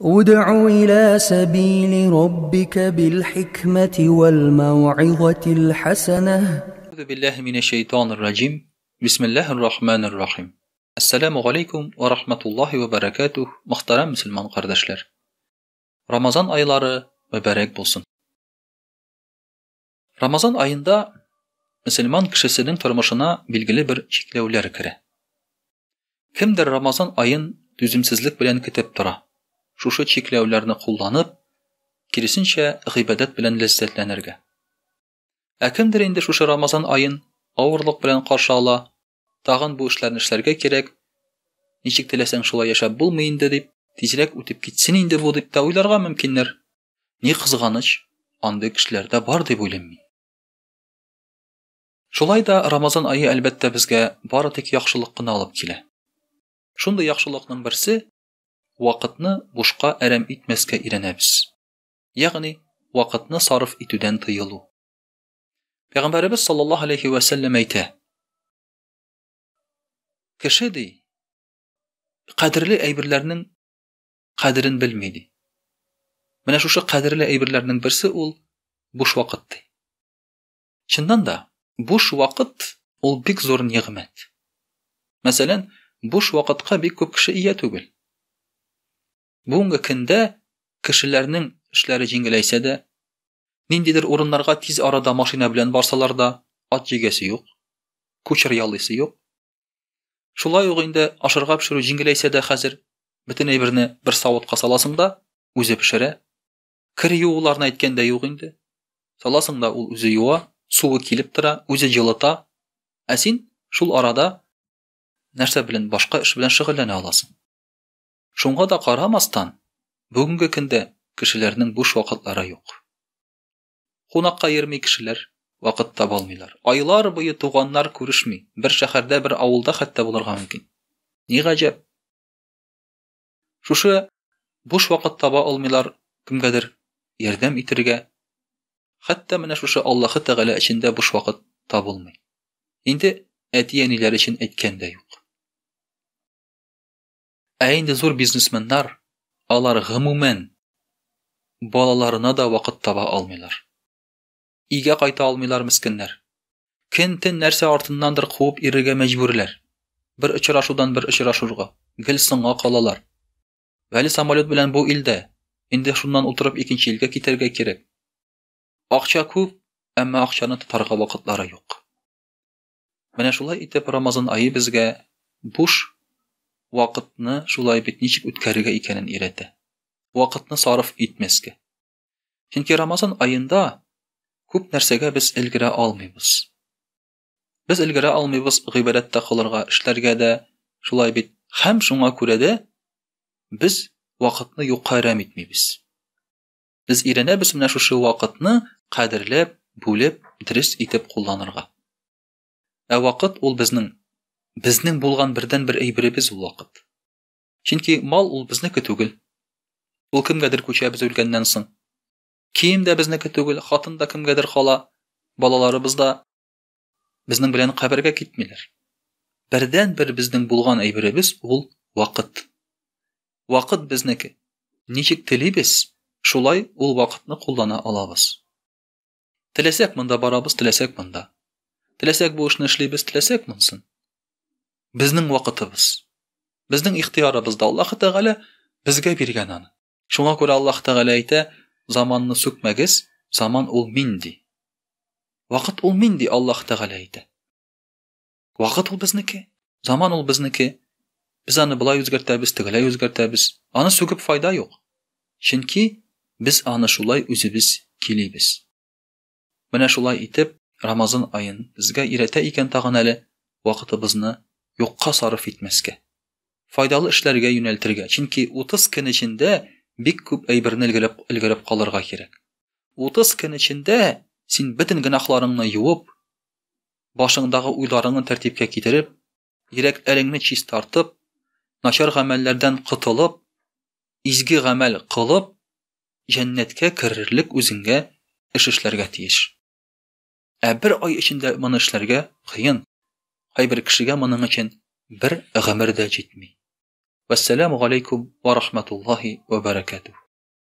ادع إلى سبيل ربك بالحكمة والموعظة الحسنة. أعوذ بالله من الشيطان الرجيم. بسم الله الرحمن الرحيم. Assalamu alaikum ve rahmetullahi ve berekatuh. Muhterem Müslüman kardeşler. Ramazan ayları mübarek bulsun. Ramazan ayında Müslüman kişisinin turmuşuna bilgili bir çeklevler kire. Kimdir Ramazan ayın düzümsizlik bilen kitip tura. Şuşu çeklevlerini kullanıp, kirisinçe gıйбadet bilen lezzetlenirge. Kimdir indi şuşu Ramazan ayın ağırlık bilen karşı ala, tağın bu işlerini işlerge kerek, niçik dilesen şula yaşap bulmayındı deyip, tezirek ütüp gitsin indi bu deyip de uylarga mümkünler. Ni kızganış, andı kişilerde var deyip uylanmayın. Şulay da Ramazan ayı elbette bizge bari tek yaxşılıqını alıp kile. Şunda yaxşılıqның birisi, vaqtni boşqa ərəm etməskə irənəbiz. Yəni, vaqtni sarf etüdən tıyılu. Peyğəmbərimiz sallallahu aleyhi və səlləm eytə, kişi qadirli əybirlərinin qadirin bilmeydi. Mənə şuşu qadirli əybirlərinin birisi ol, boş vaqtdır. Çından da, boş vaqt ol bik zor niğmət. Məsələn, boş vaqtqa bik köp kişi iya tügül. Bugungi kunda kishilarning ishlari jengillaysa da, nindidir o'rinlarga tez arada mashina bilan borsalar da, ot jegasi yo'q, ko'chir yollisi yo'q. Shulay o'g'inda ashirga pishirib jengillaysa da hozir bütün aybirni bir soatga salasың da, o'zi pishira. Kir yuvularni aytganda yo'q endi. Salasың da ul o'zi yuva, suvi kelib tura, o'zi jilita. Asin shul arada narsa bilan boshqa ish bilan shug'ullana olasың. Şunga da qaramasdan, bugungi kunda kishilarning bo'sh vaqtlari yo'q. Qonaqqa yirmi kishilar vaqt tapa olmaylar. Oylar bo'yi tug'anlar ko'rishmay, bir shaharda, bir avulda hatto bo'larga mumkin. Ne g'ajab. Shusha bo'sh vaqt tapa olmaylar kimgadir yordam etirga. Hatto mana shusha Alloh Taala içinde bo'sh vaqt topolmay. Endi atiyanilar için aytganda yo'q. Endi zor biznesmenler, alar g'umuman balalarına da vaqt tapa almaylar. İga qayta almaylar miskinler. Kentin narsa ortindandir quvib irga majburlar. Bir uchrashuvdan bir uchrashuvga, gilsinga qalalar. Vali samolyot bilan bu ilda, endi shundan o'tirib ikkinchi yilga keterga kerak. Aqcha ko'p, ammo aqchani tutarga vaqtlari yo'q. Mana shulay etib Ramazan ayı bizga bo'sh vaqtni shulay bitnichik o'tkariga ekanini öğretti. Vaqtni sarf etmasga. Chunki Ramazan ayında ko'p narsaga biz ilgira olmaymiz. Biz ilgira olmaymiz g'ibodatda qilirga, ishlarga da shulay bit. Ham shunga ko'ra da biz vaqtni yo'qaram etmaymiz. Biz iranamiz mana shu vaqtni qadrlab, bo'lib, durust etib qo'llanirga. Vaqt ol bizning bo'lgan birdan bir aybirimiz bu vaqt. Chunki mol ul bizniki tugul. Ul kimgadir ko'cha biz o'lgandan so'ng. Kiyim de bizniki tugul, xotin da kimgadir xola, balalarimiz da bizning bilan qabrga ketmaylar. Birdan bir bizning bo'lgan aybirimiz ul vaqt. Vaqt bizniki. Nechik tilibez, shulay ul vaqtni qo'llana olamiz. Tilasak bunda boramiz, tilasak bunda. Tilasak bu ishni ishlaymiz, tilasak bunsin. Bizning vaqtimiz, bizning ixtiyorimizda Alloh Taala bizga bergan ani. Shunga ko'ra Alloh Taala ayta, zamanni so'kmagiz, zaman ul mindi. Vaqt ul mindi Alloh Taala ayta. Vaqt ul bizniki, zaman ul bizniki. Biz ani bulay o'zgartamiz, tigilay o'zgartamiz. Ani so'kib foyda yo'q. Chunki biz ani shulay o'zimiz kelibez. Mana shulay etib Ramazan ayın bizga irata ekan tag'anali vaqtimizni yo'qqa sarf etmasga. Foydali ishlarga yo'naltirga. Chunki 30 kun ichida bek ko'p aybirni ilgirib qolirga kerak. 30 kun ichida sen bütün gunohlaringni yuvib, boshingdagi o'ylaringni tartibga keltirib, yurakingni chiz tortib, nachar amallardan qutulib, izgi amal qilib, jannatga kirirlik o'zingga ishlarga tegish. Bir oy ichida mana ishlarga qiyin. Hay bir kishiga buning uchun bir g'amirda jetmay. Вассаламу алейкум ва рахматуллахи ва баракатух.